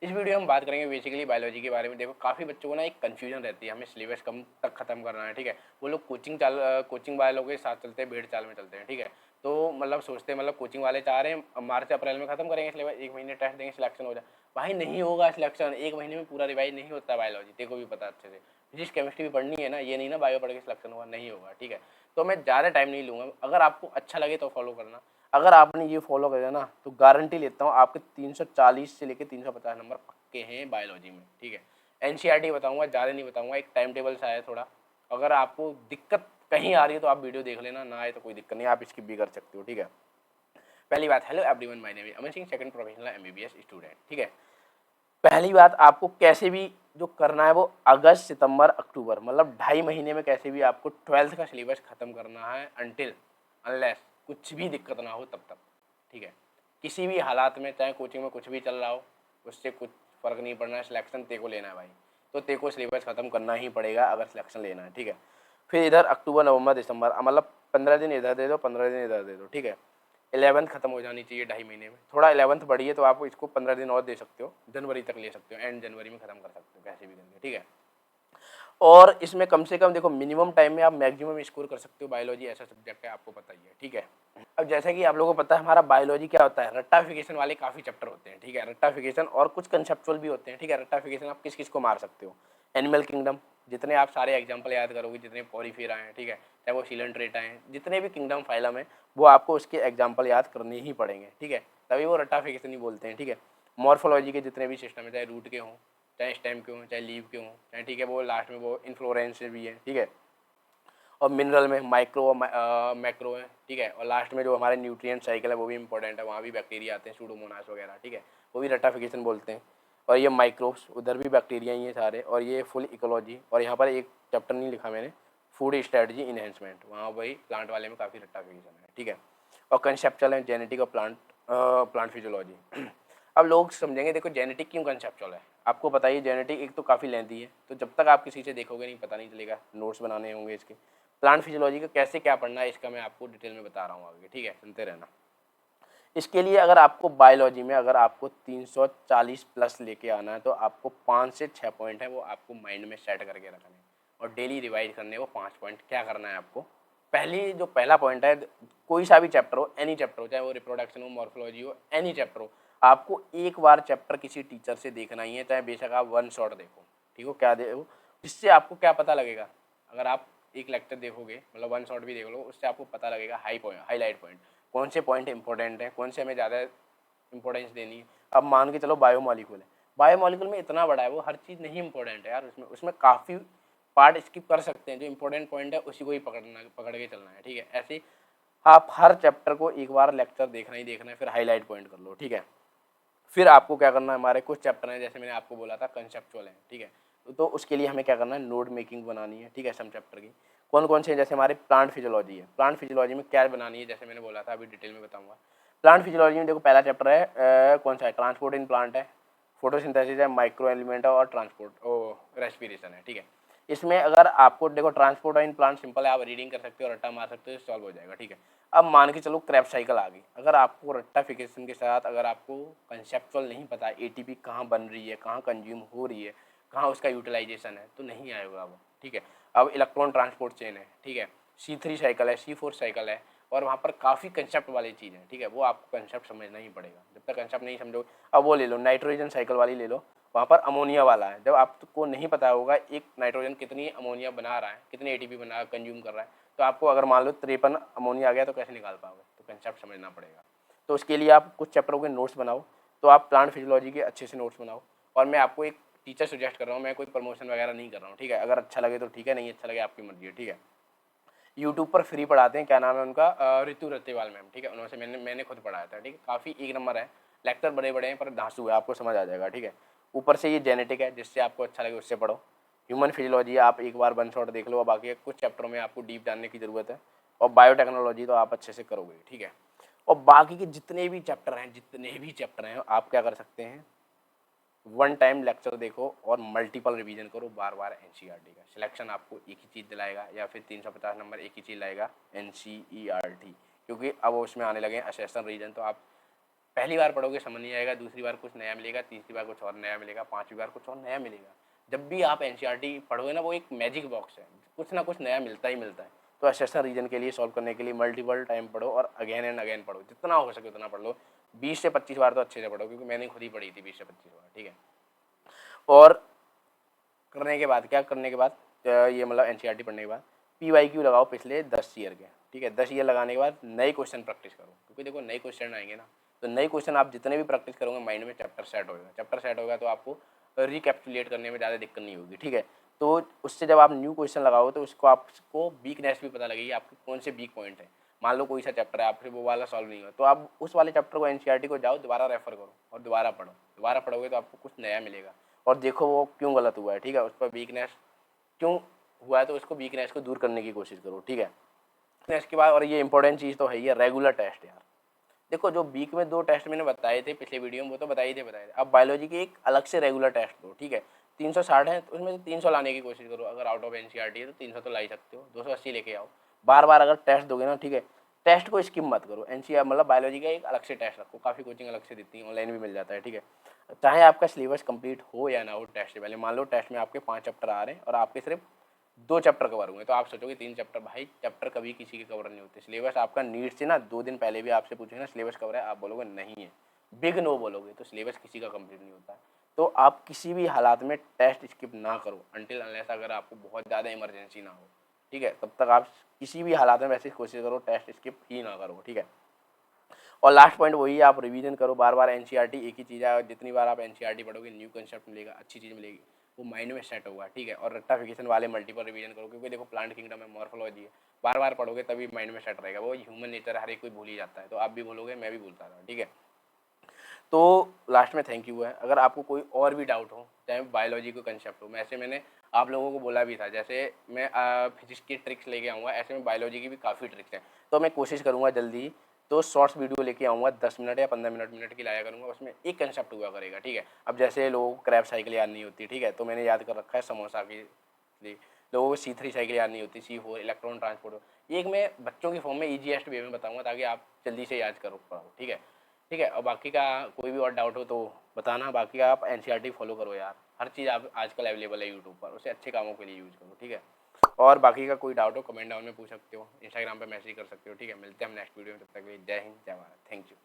इस वीडियो में हम बात करेंगे बेसिकली बायोलॉजी के बारे में। देखो काफ़ी बच्चों को ना एक कन्फ्यूजन रहती है, हमें सिलेबस कम तक खत्म करना है, ठीक है। वो लोग कोचिंग वालों के साथ चलते हैं, भेड़ चाल में चलते हैं, ठीक है। तो मतलब सोचते हैं मतलब कोचिंग वाले चाह रहे हैं मार्च अप्रैल में खत्म करेंगे सिलेबस, 1 महीने टेस्ट देंगे, सिलेक्शन हो जाए। भाई नहीं होगा सिलेक्शन, 1 महीने में पूरा रिवाइज नहीं होता बायोलॉजी, तेरे को भी पता अच्छे से। फिजिक्स केमिस्ट्री भी पढ़नी है ना, ये नहीं ना बायो पढ़ के सिलेक्शन होगा, नहीं होगा, ठीक है। तो मैं ज़्यादा टाइम नहीं लूँगा, अगर आपको अच्छा लगे तो फॉलो करना। अगर आपने ये फॉलो कर दिया ना तो गारंटी लेता हूँ आपके 340 से लेकर 350 नंबर पक्के हैं बायोलॉजी में, ठीक है। एनसीईआरटी बताऊंगा, ज़्यादा नहीं बताऊंगा, एक टाइम टेबल सा है थोड़ा। अगर आपको दिक्कत कहीं आ रही है तो आप वीडियो देख लेना, ना आए तो कोई दिक्कत नहीं, आप स्किप भी कर सकते हो, ठीक है। पहली बात, hello everyone, my name is Aman Singh, second professional MBBS student, ठीक है। पहली बात, आपको कैसे भी जो करना है वो अगस्त सितंबर अक्टूबर मतलब 2.5 महीने में कैसे भी आपको 12th का सिलेबस खत्म करना है, अनटिल अनलेस कुछ भी दिक्कत ना हो तब तक, ठीक है। किसी भी हालात में, चाहे कोचिंग में कुछ भी चल रहा हो, उससे कुछ फ़र्क नहीं पड़ना है, सिलेक्शन तेको लेना है भाई। तो तेको सिलेबस ख़त्म करना ही पड़ेगा अगर सिलेक्शन लेना है, ठीक है। फिर इधर अक्टूबर नवंबर दिसंबर मतलब 15 दिन इधर दे दो, 15 दिन इधर दे दो, ठीक है। 11th खत्म हो जानी चाहिए 2.5 महीने में, थोड़ा 11th बढ़ी है तो आप इसको 15 दिन और दे सकते हो, जनवरी तक ले सकते हो, एंड जनवरी में खत्म कर सकते हो कैसे भी करके, ठीक है। और इसमें कम से कम देखो मिनिमम टाइम में आप मैक्सिमम स्कोर कर सकते हो, बायोलॉजी ऐसा सब्जेक्ट है, आपको पता ही है, ठीक है। अब जैसा कि आप लोगों को पता है हमारा बायोलॉजी क्या होता है, रट्टाफिकेशन वाले काफ़ी चैप्टर होते हैं, ठीक है। रट्टाफिकेशन और कुछ कंसेप्चुअल भी होते हैं, ठीक है। रट्टाफिकेशन आप किस किस को मार सकते हो, एनिमल किंगडम, जितने आप सारे एग्जाम्पल याद करोगे, जितने पॉरीफेरा हैं, ठीक है, चाहे वो सिलेंट्रेटा हैं, जितने भी किंगडम फाइलम है वो आपको उसके एग्जाम्पल याद करने ही पड़ेंगे, ठीक है। तभी वो रट्टाफिकेशन ही बोलते हैं, ठीक है। मॉर्फोलॉजी के जितने भी सिस्टम है, चाहे रूट के हों, चाहे स्टेम के हों, चाहे लीव के हों, चाहे, ठीक है, वो लास्ट में वो इन्फ्लोरेंस भी है, ठीक है। और मिनरल में माइक्रो और मैक्रो है, ठीक है। और लास्ट में जो हमारे न्यूट्रिएंट साइकिल है वो भी इंपॉर्टेंट है, वहाँ भी बैक्टीरिया आते हैं, सूडोमोनास वगैरह, ठीक है। वो भी रट्टाफिकेशन बोलते हैं। और ये माइक्रोब्स, उधर भी बैक्टीरिया ही हैं सारे। और ये फुल इकोलॉजी, और यहाँ पर एक चैप्टर नहीं लिखा मैंने, फूड स्ट्रेटजी इन्हेंसमेंट, वहाँ वही प्लांट वाले में काफ़ी रट्टाफिकेशन है, ठीक है। और कंसेप्चुअल है जेनेटिक और प्लांट फिजियोलॉजी। अब लोग समझेंगे, देखो जेनेटिक क्यों कंसेप्चुअल है, आपको बताइए। जेनेटिक एक तो काफ़ी लेंथी है, तो जब तक आप किसी से देखोगे नहीं पता नहीं चलेगा, नोट्स बनाने होंगे इसके। प्लांट फिजियोलॉजी का कैसे क्या पढ़ना है इसका मैं आपको डिटेल में बता रहा हूँ आगे, ठीक है, सुनते रहना। इसके लिए अगर आपको बायोलॉजी में अगर आपको 340 प्लस लेके आना है तो आपको 5 से 6 पॉइंट है वो आपको माइंड में सेट करके रखने हैं और डेली रिवाइज करने वो 5 पॉइंट। क्या करना है आपको, पहला पॉइंट है, कोई सा भी चैप्टर हो, एनी चैप्टर हो, चाहे वो रिप्रोडक्शन हो, मॉर्फोलॉजी हो, एनी चैप्टर हो, आपको एक बार चैप्टर किसी टीचर से देखना ही है, चाहे बेशक आप वन शॉट देखो, ठीक हो, क्या देखो, इससे आपको क्या पता लगेगा। अगर आप एक लेक्चर देखोगे, मतलब वन शॉट भी देख लो, उससे आपको पता लगेगा हाईलाइट पॉइंट, कौन से पॉइंट इंपॉर्टेंट है, कौन से हमें ज़्यादा इंपॉर्टेंस देनी है। अब मान के चलो बायोमॉलिक्यूल है, बायोमॉलिक्यूल में इतना बड़ा है, वो हर चीज़ नहीं इंपॉर्टेंट है यार, उसमें उसमें काफ़ी पार्ट स्किप कर सकते हैं, जो इंपॉर्टेंट पॉइंट है उसी को ही पकड़ के चलना है, ठीक है। ऐसे ही आप हर चैप्टर को एक बार लेक्चर देखना ही देखना है, फिर हाईलाइट पॉइंट कर लो, ठीक है। फिर आपको क्या करना है, हमारे कुछ चैप्टर हैं जैसे मैंने आपको बोला था कंसेप्चुअल है, ठीक है। तो उसके लिए हमें क्या करना है, नोट मेकिंग बनानी है, ठीक है, सम चैप्टर की। कौन कौन से, जैसे हमारे प्लांट फिजियोलॉजी है, प्लांट फिजियोलॉजी में क्या बनानी है, जैसे मैंने बोला था, अभी डिटेल में बताऊंगा। प्लांट फिजियोलॉजी में देखो पहला चैप्टर है कौन सा है, ट्रांसपोर्ट इन प्लांट है, फोटोसिंथेसिस है, माइक्रो एलिमेंट है, और ट्रांसपोर्ट रेस्पिरेशन है, ठीक है। इसमें अगर आपको देखो ट्रांसपोर्ट इन प्लांट सिंपल है, आप रीडिंग कर सकते हो, रट्टा मार सकते हो, सॉल्व हो जाएगा, ठीक है। अब मान के चलो क्रैप साइकिल आ गई, अगर आपको रट्टाफिकेशन के साथ अगर आपको कंसेप्चुअल नहीं पता, एटीपी कहाँ बन रही है, कहाँ कंज्यूम हो रही है, कहाँ उसका यूटिलाइजेशन है, तो नहीं आएगा वो, ठीक है। अब इलेक्ट्रॉन ट्रांसपोर्ट चेन है, ठीक है, C3 साइकिल है, C4 साइकिल है, और वहाँ पर काफ़ी कंसेप्ट वाली चीज़ है, ठीक है, वो आपको कंसेप्ट समझना ही पड़ेगा, जब तक कंसेप्ट नहीं समझोगे। अब वो ले लो नाइट्रोजन साइकिल वाली ले लो, वहाँ पर अमोनिया वाला है, जब आपको नहीं पता होगा एक नाइट्रोजन कितनी अमोनिया बना रहा है, कितनी एटीपी बना कंज्यूम कर रहा है, तो आपको अगर मान लो 53 अमोनिया आ गया तो कैसे निकाल पाओगे, तो कंसेप्ट समझना पड़ेगा। तो उसके लिए आप कुछ चैप्टरों के नोट्स बनाओ, तो आप प्लांट फिजियोलॉजी के अच्छे से नोट्स बनाओ। और मैं आपको एक टीचर सजेस्ट कर रहा हूँ, मैं कोई प्रमोशन वगैरह नहीं कर रहा हूँ, ठीक है। अगर अच्छा लगे तो ठीक है, नहीं अच्छा लगे आपकी मर्जी है, ठीक है। यूट्यूब पर फ्री पढ़ाते हैं, क्या नाम है उनका, ऋतु रत्तेवाल मैम, ठीक है, उनसे मैंने खुद पढ़ाया था, ठीक है, काफ़ी एक नंबर है, लेक्चर बड़े बड़े हैं पर धांसू है, आपको समझ आ जाएगा, ठीक है। ऊपर से ये जेनेटिक है, जिससे आपको अच्छा लगे उससे पढ़ो। ह्यूमन फिजियोलॉजी आप एक बार वन शॉट देख लो, और बाकी कुछ चैप्टरों में आपको डीप जानने की ज़रूरत है। और बायोटेक्नोलॉजी तो आप अच्छे से करोगे, ठीक है। और बाकी के जितने भी चैप्टर हैं आप क्या कर सकते हैं, वन टाइम लेक्चर देखो और मल्टीपल रिवीजन करो बार बार। एनसीईआरटी का सिलेक्शन आपको एक ही चीज़ दिलाएगा, या फिर 350 नंबर एक ही चीज़ लाएगा, एनसीईआरटी, क्योंकि अब उसमें आने लगे हैं असेसन रीजन, तो आप पहली बार पढ़ोगे समझ नहीं आएगा, दूसरी बार कुछ नया मिलेगा, तीसरी बार कुछ और नया मिलेगा, पांचवी बार कुछ और नया मिलेगा। जब भी आप एनसीईआरटी पढ़ोगे ना, वो एक मैजिक बॉक्स है, कुछ ना कुछ नया मिलता ही मिलता है। तो असेसन रीजन के लिए सॉल्व करने के लिए मल्टीपल टाइम पढ़ो और अगेन एंड अगेन पढ़ो, जितना हो सके उतना पढ़ लो। 20 से 25 बार तो अच्छे से पढ़ो, क्योंकि मैंने खुद ही पढ़ी थी 20 से 25 बार, ठीक है। और करने के बाद क्या, करने के बाद ये मतलब एनसीईआरटी पढ़ने के बाद पीवाईक्यू लगाओ पिछले 10 ईयर के, ठीक है। 10 ईयर लगाने के बाद नए क्वेश्चन प्रैक्टिस करो, क्योंकि देखो नए क्वेश्चन आएंगे ना, तो नए क्वेश्चन आप जितने भी प्रैक्टिस करोगे माइंड में चैप्टर सेट होगा, चैप्टर सेट होगा तो आपको रिकैप्चुलेट करने में ज़्यादा दिक्कत नहीं होगी, ठीक है। तो उससे जब आप न्यू क्वेश्चन लगाओ तो उसको आपको वीकनेस भी पता लगेगी, आपके कौन से वीक पॉइंट है। मान लो कोई सा चैप्टर है आपसे वो वाला सॉल्व नहीं हुआ, तो आप उस वाले चैप्टर को एनसीईआरटी को जाओ, दोबारा रेफर करो और दोबारा पढ़ो। दोबारा पढ़ोगे तो आपको कुछ नया मिलेगा और देखो वो क्यों गलत हुआ है, ठीक है। उस पर वीकनेस क्यों हुआ है तो उसको वीकनेस को दूर करने की कोशिश करो, ठीक है। वीकनेस के बाद, और ये इंपॉर्टेंट चीज़ तो है ही है, रेगुलर टेस्ट यार। देखो जो वीक में 2 टेस्ट मैंने बताए थे पिछले वीडियो में, वो तो बताए थे। अब बायोलॉजी की एक अलग से रेगुलर टेस्ट दो, ठीक है। 360 है तो उसमें से 300 लाने की कोशिश करो। अगर आउट ऑफ एनसीईआरटी है तो 300 तो ला ही सकते हो, 280 लेके आओ। बार बार अगर टेस्ट दोगे ना, ठीक है, टेस्ट को स्किप मत करो। एनसीईआर मतलब बायोलॉजी का एक अलग से टेस्ट रखो, काफ़ी कोचिंग अलग से देती है, ऑनलाइन भी मिल जाता है, ठीक है। चाहे आपका सिलेबस कंप्लीट हो या ना हो, टेस्ट से पहले मान लो टेस्ट में आपके 5 चैप्टर आ रहे हैं और आपके सिर्फ 2 चैप्टर कवर हुए, तो आप सोचोगे 3 चैप्टर, भाई चैप्टर कभी किसी के कवर नहीं होते। सिलेबस आपका नीट से ना 2 दिन पहले भी आपसे पूछेंगे ना सिलेबस कवर है, आप बोलोगे नहीं है, बिग नो बोलोगे, तो सिलेबस किसी का कंप्लीट नहीं होता। तो आप किसी भी हालात में टेस्ट स्किप ना करो अनटिल अनलेस अगर आपको बहुत ज़्यादा इमरजेंसी ना हो, ठीक है। तब तक आप किसी भी हालात में वैसे कोशिश करो टेस्ट स्किप ही ना करो, ठीक है। और लास्ट पॉइंट वही है, आप रिवीजन करो बार बार। एनसीईआरटी एक ही चीज़ है, जितनी बार आप एनसीईआरटी पढ़ोगे न्यू कंसेप्ट मिलेगा, अच्छी चीज़ मिलेगी, वो माइंड में सेट होगा, ठीक है। और रेक्टाफिकेशन वाले मल्टीपल रिवीजन करो, क्योंकि देखो प्लांट किंगडम है, मॉर्फोलॉजी है, बार बार पढ़ोगे तभी माइंड में सेट रहेगा। वो ह्यूमन नेचर हर एक कोई भूल ही जाता है, तो आप भी भूलोगे, मैं भी भूलता था, ठीक है। तो लास्ट में थैंक यू है। अगर आपको कोई और भी डाउट हो, चाहे बायोलॉजी को कंसेप्ट हो, ऐसे मैंने आप लोगों को बोला भी था, जैसे मैं फिजिक्स की ट्रिक्स लेके आऊँगा, ऐसे में बायोलॉजी की भी काफ़ी ट्रिक्स हैं। तो मैं कोशिश करूँगा जल्दी तो शॉर्ट्स वीडियो लेके आऊँगा, 10 मिनट या 15 मिनट की लाया करूँगा, उसमें एक कंसेप्ट हुआ करेगा, ठीक है। अब जैसे लोगों को क्रैप साइकिल याद नहीं होती, ठीक है, तो मैंने याद कर रखा है समोसा की लिए। लोगों को C3 साइकिल याद नहीं होती, C4 इलेक्ट्रॉन ट्रांसपोर्ट। एक मैं बच्चों की फॉर्म में ईजीएस्ट वे में बताऊँगा, ताकि आप जल्दी से याद करो पाओ, ठीक है। ठीक है, और बाकी का कोई भी और डाउट हो तो बताना। बाकी आप एनसीईआरटी फॉलो करो यार, हर चीज़ आप आजकल अवेलेबल है यूट्यूब पर, उसे अच्छे कामों के लिए यूज़ करो, ठीक है। और बाकी का कोई डाउट हो कमेंट डाउन में पूछ सकते हो, इंस्टाग्राम पे मैसेज कर सकते हो, ठीक है। मिलते हैं हम नेक्स्ट वीडियो में, तब तक के लिए जय हिंद जय भारत, थैंक यू।